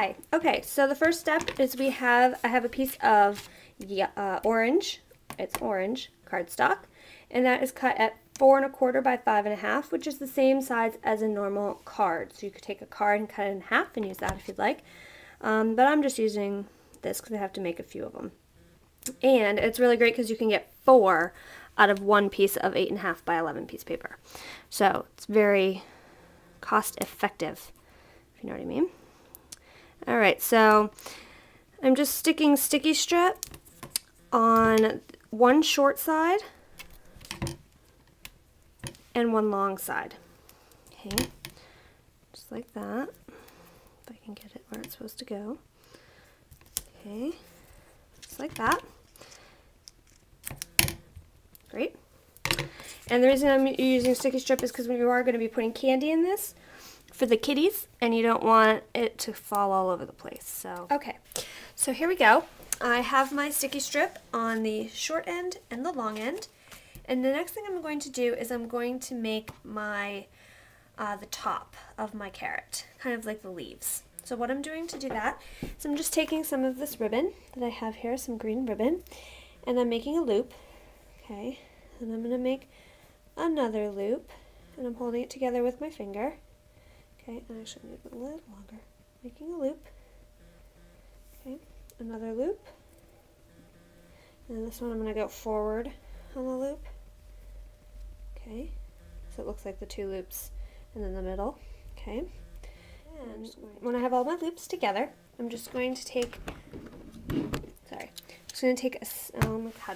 Hi. Okay, so the first step is I have a piece of orange, it's orange cardstock, and that is cut at 4 1/4 by 5 1/2, which is the same size as a normal card. So you could take a card and cut it in half and use that if you'd like. But I'm just using this because I have to make a few of them. And it's really great because you can get 4 out of one piece of 8 1/2 by 11 piece paper. So it's very cost effective, if you know what I mean. Alright, so I'm just sticking sticky strip on one short side and one long side. Okay, just like that. If I can get it where it's supposed to go. Okay, just like that. Great. And the reason I'm using sticky strip is because you are going to be putting candy in this for the kitties, and you don't want it to fall all over the place. So okay, so here we go. I have my sticky strip on the short end and the long end, and the next thing I'm going to do is I'm going to make my the top of my carrot, kind of like the leaves. So what I'm doing to do that is I'm just taking some of this ribbon that I have here, some green ribbon, and I'm making a loop. Okay, and I'm going to make another loop, and I'm holding it together with my finger. Okay, I actually need it a little longer. Making a loop. Okay, another loop. And this one I'm going to go forward on the loop. Okay, so it looks like the 2 loops and then the middle. Okay, and when I have all my loops together, I'm just going to take, cut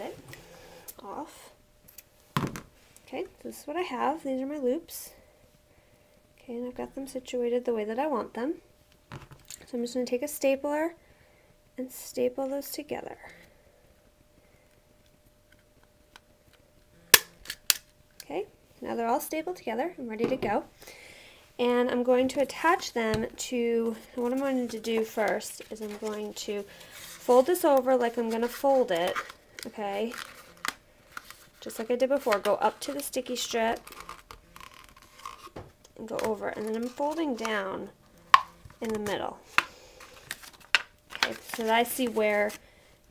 it off. Okay, so this is what I have. These are my loops. Okay, and I've got them situated the way that I want them. So I'm just going to take a stapler and staple those together. Okay, now they're all stapled together. I'm ready to go. And I'm going to attach them to, what I'm going to do first is I'm going to fold this over like I'm going to fold it, okay, just like I did before. Go up to the sticky strip and go over, and then I'm folding down in the middle. Okay, so that I see where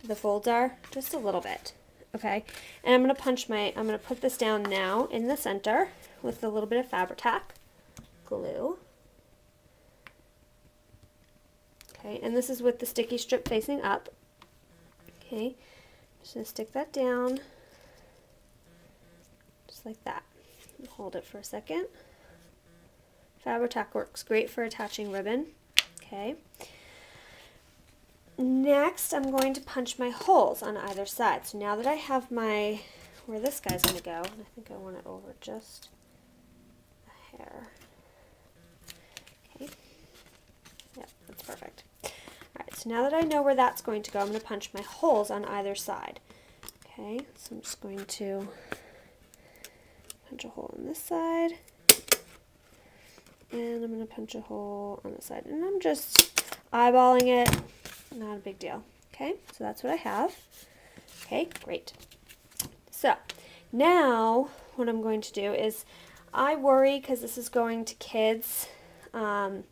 the folds are, just a little bit. Okay, and I'm going to put this down now in the center with a little bit of Fabri-Tac glue. Okay, and this is with the sticky strip facing up. Okay, just going to stick that down just like that. Hold it for a second. Fabri-Tac works great for attaching ribbon. Okay. Next, I'm going to punch my holes on either side. So now that I have my, where this guy's going to go, and I think I want it over just a hair. Okay. Yep, that's perfect. Alright, so now that I know where that's going to go, I'm going to punch my holes on either side. Okay, so I'm just going to punch a hole on this side. And I'm going to punch a hole on this side. And I'm just eyeballing it. Not a big deal. Okay, so that's what I have. Okay, great. So now what I'm going to do is, I worry because this is going to kids. I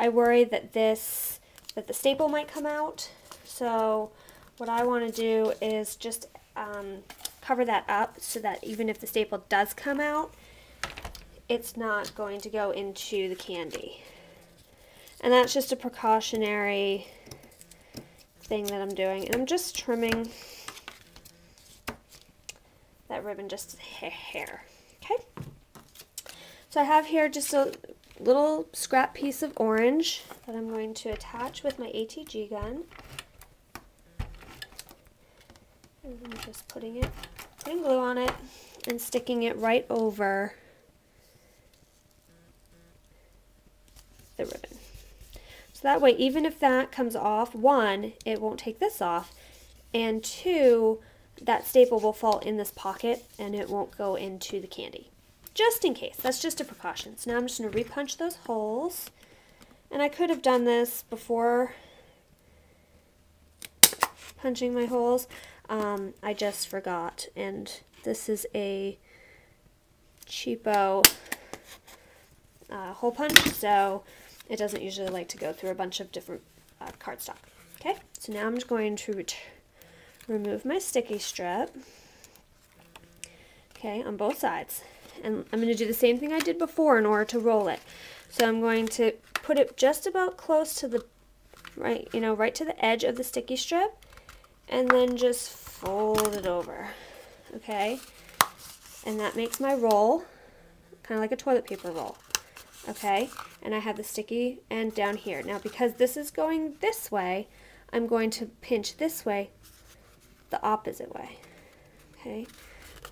worry that the staple might come out. So what I want to do is just cover that up so that even if the staple does come out, it's not going to go into the candy. And that's just a precautionary thing that I'm doing. And I'm just trimming that ribbon just a hair. Okay? So I have here just a little scrap piece of orange that I'm going to attach with my ATG gun. And I'm just putting glue on it and sticking it right over the ribbon. So that way, even if that comes off, 1, it won't take this off, and 2, that staple will fall in this pocket and it won't go into the candy. Just in case. That's just a precaution. So now I'm just going to repunch those holes. And I could have done this before punching my holes. I just forgot. And this is a cheapo hole punch, so It doesn't usually like to go through a bunch of different cardstock. Okay, so now I'm just going to remove my sticky strip, okay, on both sides. And I'm going to do the same thing I did before in order to roll it. So I'm going to put it just about close to the, right to the edge of the sticky strip, and then just fold it over, okay? And that makes my roll kind of like a toilet paper roll, okay? And I have the sticky end down here. Now because this is going this way, I'm going to pinch this way the opposite way, okay?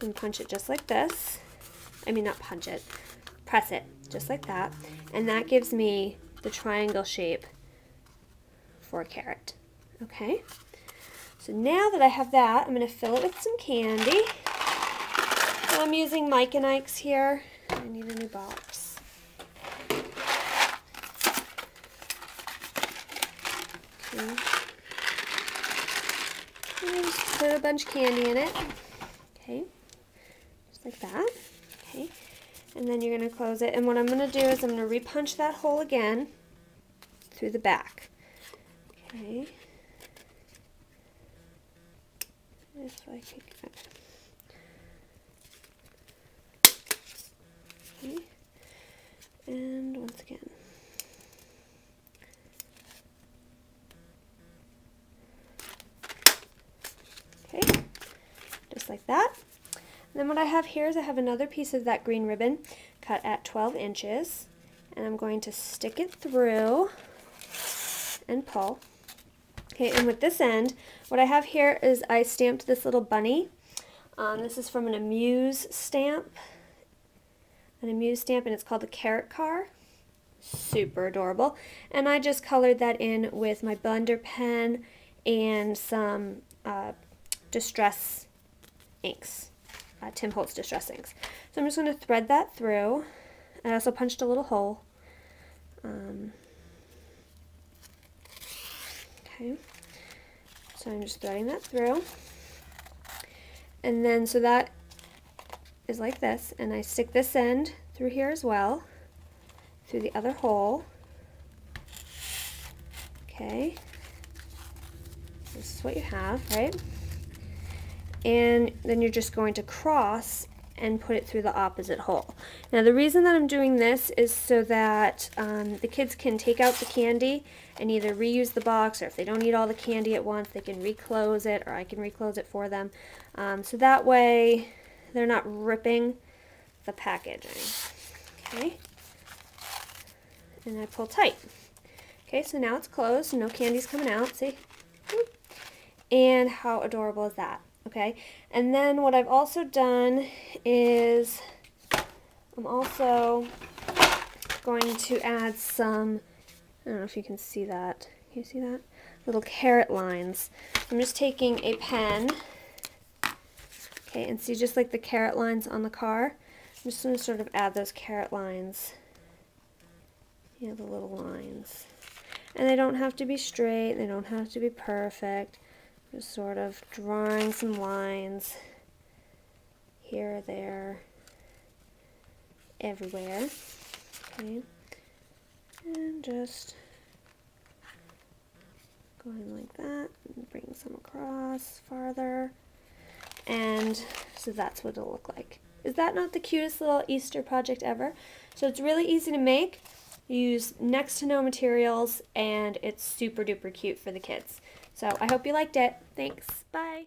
And punch it just like this. I mean, not punch it, press it just like that. And that gives me the triangle shape for a carrot, okay? So now that I have that, I'm going to fill it with some candy. And I'm using Mike and Ike's here. I need a new box. Okay. And just put a bunch of candy in it. Okay, just like that. Okay, and then you're going to close it. And what I'm going to do is I'm going to repunch that hole again through the back. Okay. If I can get it. Okay. And once again. Okay. Just like that. And then what I have here is I have another piece of that green ribbon cut at 12 inches. And I'm going to stick it through and pull. Okay, and with this end, what I have here is I stamped this little bunny. This is from an Amuse stamp. An Amuse stamp, and it's called the Carrot Car. Super adorable. And I just colored that in with my blender pen and some Distress inks. Tim Holtz Distress inks. So I'm just going to thread that through. I also punched a little hole. Okay, so I'm just threading that through, and then so that is like this, and I stick this end through here as well, through the other hole. Okay, this is what you have, right? And then you're just going to cross and put it through the opposite hole. Now the reason that I'm doing this is so that the kids can take out the candy and either reuse the box, or if they don't eat all the candy at once, they can reclose it, or I can reclose it for them. So that way they're not ripping the packaging. Okay, and I pull tight. Okay, so now it's closed, no candy's coming out, see? And how adorable is that? Okay, and then what I've also done is I'm also going to add some, I don't know if you can see that. Can you see that? Little carrot lines. I'm just taking a pen, okay, and see just like the carrot lines on the car? I'm just going to sort of add those carrot lines. You know, the little lines. And they don't have to be straight, they don't have to be perfect. Just sort of drawing some lines here, there, everywhere. Okay, and just going like that, and bring some across farther, and so that's what it'll look like. Is that not the cutest little Easter project ever? So it's really easy to make. You use next to no materials, and it's super duper cute for the kids. So I hope you liked it. Thanks. Bye.